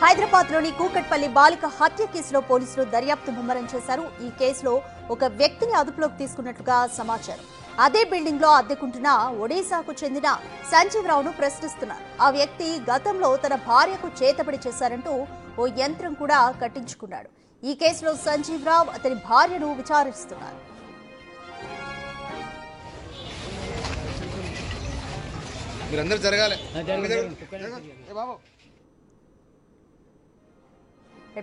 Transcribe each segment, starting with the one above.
హైదరాబాద్లోని కూకట్పల్లి బాలిక హత్య కేసులో పోలీసులు దర్యాప్తు ముమ్మరం చేశారు. ఈ కేసులో ఒక వ్యక్తిని అదుపులోకి తీసుకున్నట్లుగా సమాచారం. అదే బిల్డింగ్ లో అద్దెకుంటున్న ఒడిశాకు చెందిన సంజీవ్ రావును ప్రశ్నిస్తున్నారు. ఆ వ్యక్తి గతంలో తన భార్యకు చేతబడి చేశారంటూ ఓ యంత్రం కూడా కట్టించుకున్నాడు. ఈ కేసులో సంజీవ్ రావు అతని భార్యను విచారిస్తున్నారు.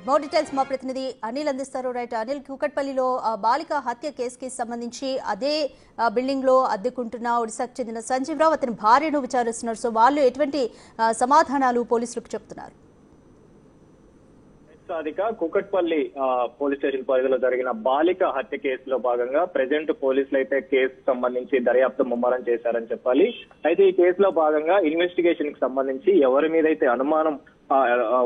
మోర్ డీటెయిల్స్ మా ప్రతినిధి అనిల్ అందిస్తారు. రైట్ అనిల్, కూకట్పల్లిలో బాలిక హత్య కేసుకి సంబంధించి అదే బిల్డింగ్ లో అద్దెకుంటున్న ఒడిశాకు చెందిన సంజీవ్ రావు అతని భార్యను విచారిస్తున్నారు. సో వాళ్ళు ఎటువంటి సమాధానాలు పోలీసులకు చెప్తున్నారు? కూకట్పల్లి పోలీస్ స్టేషన్ పరిధిలో జరిగిన బాలిక హత్య కేసులో భాగంగా ప్రెజెంట్ పోలీసులు అయితే కేసు సంబంధించి దర్యాప్తు ముమ్మరం చేశారని చెప్పాలి. అయితే ఈ కేసులో భాగంగా ఇన్వెస్టిగేషన్ కి సంబంధించి ఎవరి మీద అయితే అనుమానం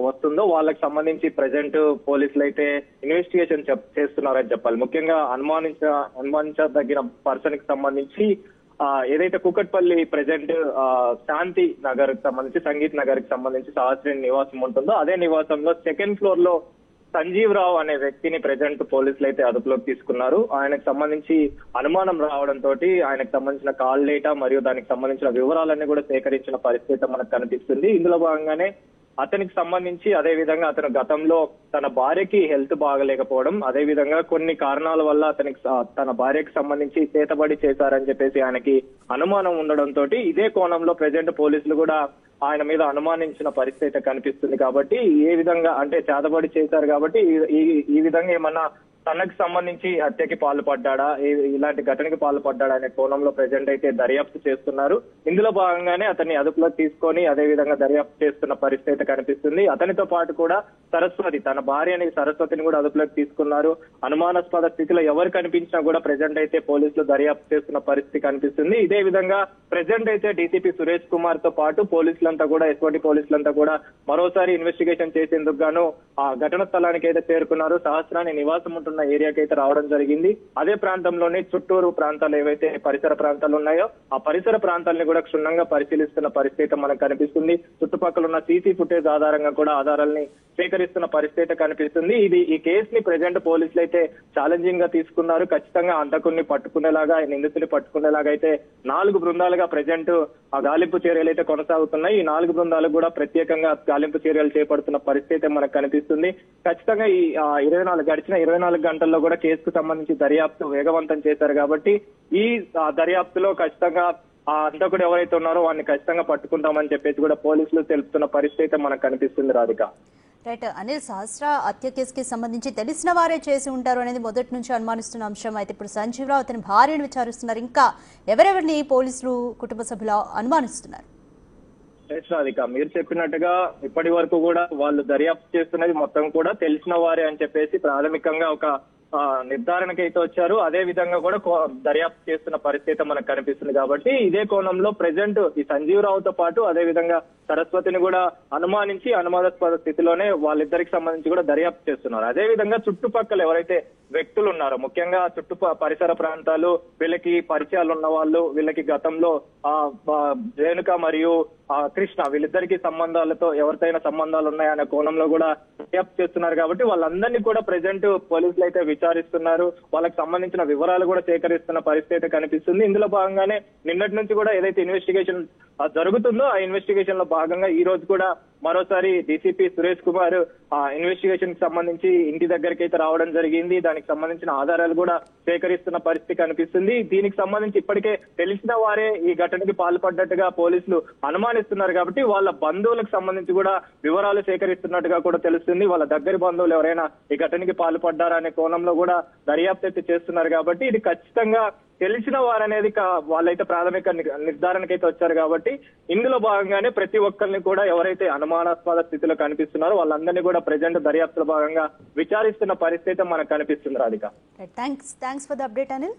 వస్తుందో వాళ్ళకి సంబంధించి ప్రెజెంట్ పోలీసులు అయితే ఇన్వెస్టిగేషన్ చేస్తున్నారని చెప్పాలి. ముఖ్యంగా అనుమానించదగిన పర్సన్ కి సంబంధించి ఏదైతే కూకట్పల్లి ప్రెజెంట్ శాంతి నగర్ కి సంబంధించి సంగీత్ నగర్ కి సంబంధించి సహస్రేని నివాసం ఉంటుందో అదే నివాసంలో సెకండ్ ఫ్లోర్ లో సంజీవ్ రావు అనే వ్యక్తిని ప్రెజెంట్ పోలీసులు అయితే అదుపులోకి తీసుకున్నారు. ఆయనకు సంబంధించి అనుమానం రావడంతో ఆయనకు సంబంధించిన కాల్ డేటా మరియు దానికి సంబంధించిన వివరాలన్నీ కూడా సేకరించిన పరిస్థితి మనకు కనిపిస్తుంది. ఇందులో భాగంగానే అతనికి సంబంధించి అదే విధంగా అతను గతంలో తన భార్యకి హెల్త్ బాగలేకపోవడం, అదే విధంగా కొన్ని కారణాల వల్ల అతనికి తన భార్యకి సంబంధించి చేతబడి చేశారని చెప్పేసి ఆయనకి అనుమానం ఉండడంతో ఇదే కోణంలో ప్రెజెంట్ పోలీసులు కూడా ఆయన మీద అనుమానించిన పరిస్థితి కనిపిస్తుంది. కాబట్టి ఏ విధంగా అంటే చేతబడి చేశారు కాబట్టి ఈ విధంగా ఏమన్నా తనకు సంబంధించి హత్యకి పాల్పడ్డా, ఇలాంటి ఘటనకి పాల్పడ్డా అనే కోణంలో ప్రెజెంట్ అయితే దర్యాప్తు చేస్తున్నారు. ఇందులో భాగంగానే అతన్ని అదుపులోకి తీసుకొని అదే విధంగా దర్యాప్తు చేస్తున్న పరిస్థితి కనిపిస్తుంది. అతనితో పాటు కూడా సరస్వతి, తన భార్యని సరస్వతిని కూడా అదుపులోకి తీసుకున్నారు. అనుమానాస్పద స్థితిలో ఎవరు కనిపించినా కూడా ప్రెజెంట్ అయితే పోలీసులు దర్యాప్తు చేస్తున్న పరిస్థితి కనిపిస్తుంది. ఇదే విధంగా ప్రెజెంట్ అయితే డీసీపీ సురేష్ కుమార్ తో పాటు పోలీసులంతా కూడా ఎస్ఓటి పోలీసులంతా కూడా మరోసారి ఇన్వెస్టిగేషన్ చేసేందుకు గాను ఆ ఘటన స్థలానికి అయితే చేరుకున్నారు. సహస్రాన్ని నివాసం ఉంటున్న ఏరియాకి అయితే రావడం జరిగింది. అదే ప్రాంతంలోని చుట్టూరు ప్రాంతాలు ఏవైతే పరిసర ప్రాంతాలు ఉన్నాయో ఆ పరిసర ప్రాంతాలని కూడా క్షుణ్ణంగా పరిశీలిస్తున్న పరిస్థితి మనకు కనిపిస్తుంది. చుట్టుపక్కల ఉన్న సీసీ ఫుటేజ్ ఆధారంగా కూడా ఆధారాలని సేకరిస్తున్న పరిస్థితి కనిపిస్తుంది. ఈ కేసుని ప్రెజెంట్ పోలీసులు అయితే ఛాలెంజింగ్ గా తీసుకున్నారు. ఖచ్చితంగా అంతకుని పట్టుకునేలాగా, నిందితుని పట్టుకునేలాగా అయితే 4 బృందాలుగా ప్రెజెంట్ ఆ గాలింపు చర్యలు అయితే కొనసాగుతున్నాయి. ఈ 4 బృందాలకు కూడా ప్రత్యేకంగా గాలింపు చర్యలు చేపడుతున్న పరిస్థితి మనకు కనిపిస్తుంది. ఖచ్చితంగా ఈ గడిచిన 24 గంటల్లో కూడా కేసుకు సంబంధించి దర్యాప్తు వేగవంతం చేశారు. కాబట్టి ఈ దర్యాప్తులో ఖచ్చితంగా ఆ అంతకుడు ఎవరైతే ఉన్నారో వాడిని ఖచ్చితంగా పట్టుకుంటామని చెప్పేసి కూడా పోలీసులు తెలుపుతున్న పరిస్థితి మనకు కనిపిస్తుంది. రాధిక, రైట్ అనిల్, సహస్ర హత్య కేసుకి సంబంధించి తెలిసిన వారే చేసి ఉంటారు అనేది మొదటి నుంచి అనుమానిస్తున్న అంశం. అయితే ఇప్పుడు సంజీవ్ రావు అతని భార్యను విచారిస్తున్నారు. ఇంకా ఎవరెవరిని పోలీసులు కుటుంబ సభ్యులు అనుమానిస్తున్నారు? రాధిక, మీరు చెప్పినట్టుగా ఇప్పటి వరకు కూడా వాళ్ళు దర్యాప్తు చేస్తున్నది మొత్తం కూడా తెలిసిన వారే అని చెప్పేసి ప్రాథమికంగా ఒక నిర్ధారణకి అయితే వచ్చారు. అదే విధంగా కూడా దర్యాప్తు చేస్తున్న పరిస్థితి మనకు కనిపిస్తుంది. కాబట్టి ఇదే కోణంలో ప్రెజెంట్ ఈ సంజీవ్ రావుతో పాటు అదే విధంగా సరస్వతిని కూడా అనుమానించి అనుమానాస్పద స్థితిలోనే వాళ్ళిద్దరికి సంబంధించి కూడా దర్యాప్తు చేస్తున్నారు. అదే విధంగా చుట్టుపక్కల ఎవరైతే వ్యక్తులు ఉన్నారో, ముఖ్యంగా పరిసర ప్రాంతాలు, వీళ్ళకి పరిచయాలు ఉన్న వాళ్ళు, వీళ్ళకి గతంలో రేణుక మరియు కృష్ణ వీళ్ళిద్దరికి సంబంధాలతో ఎవరికైనా సంబంధాలు ఉన్నాయనే కోణంలో కూడా దర్యాప్తు చేస్తున్నారు. కాబట్టి వాళ్ళందరినీ కూడా ప్రెజెంట్ పోలీసులు అయితే విచారిస్తున్నారు. వాళ్ళకి సంబంధించిన వివరాలు కూడా సేకరిస్తున్న పరిస్థితి కనిపిస్తుంది. ఇందులో భాగంగానే నిన్నటి నుంచి కూడా ఏదైతే ఇన్వెస్టిగేషన్ జరుగుతుందో ఆ ఇన్వెస్టిగేషన్ లో భాగంగా ఈ రోజు కూడా మరోసారి డీసీపీ సురేష్ కుమార్ ఇన్వెస్టిగేషన్ కి సంబంధించి ఇంటి దగ్గరికి అయితే రావడం జరిగింది. దానికి సంబంధించిన ఆధారాలు కూడా సేకరిస్తున్న పరిస్థితి కనిపిస్తుంది. దీనికి సంబంధించి ఇప్పటికే తెలిసిన వారే ఈ ఘటనకి పాల్పడ్డట్టుగా పోలీసులు అనుమానిస్తున్నారు. కాబట్టి వాళ్ళ బంధువులకు సంబంధించి కూడా వివరాలు సేకరిస్తున్నట్టుగా కూడా తెలుస్తుంది. వాళ్ళ దగ్గర బంధువులు ఎవరైనా ఈ ఘటనకి పాల్పడ్డారా అనే కోణంలో కూడా దర్యాప్తు అయితే చేస్తున్నారు. కాబట్టి ఇది ఖచ్చితంగా తెలిసిన వారనేది వాళ్ళైతే ప్రాథమిక నిర్ధారణకైతే వచ్చారు. కాబట్టి ఇందులో భాగంగానే ప్రతి ఒక్కరిని కూడా ఎవరైతే అనుమానాస్పద స్థితిలో కనిపిస్తున్నారో వాళ్ళందరినీ కూడా ప్రెజెంట్ దర్యాప్తులో భాగంగా విచారిస్తున్న పరిస్థితి మనకు కనిపిస్తుంది. Radhika, thanks for the update Anil.